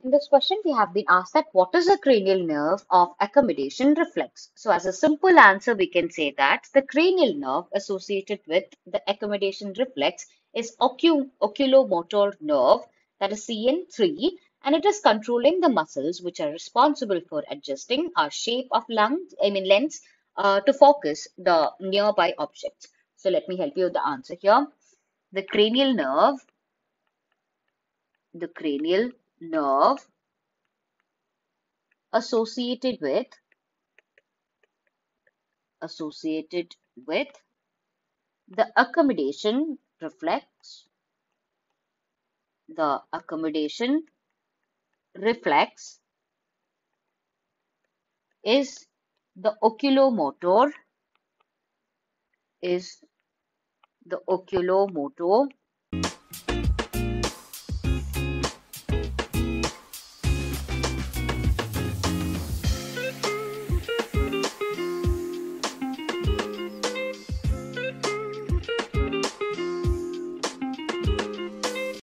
In this question, we have been asked that what is the cranial nerve of accommodation reflex? So as a simple answer, we can say that the cranial nerve associated with the accommodation reflex is oculomotor nerve, that is CN3, and it is controlling the muscles which are responsible for adjusting our shape of lens to focus the nearby objects. So let me help you with the answer here. The cranial nerve associated with the accommodation reflex is the oculomotor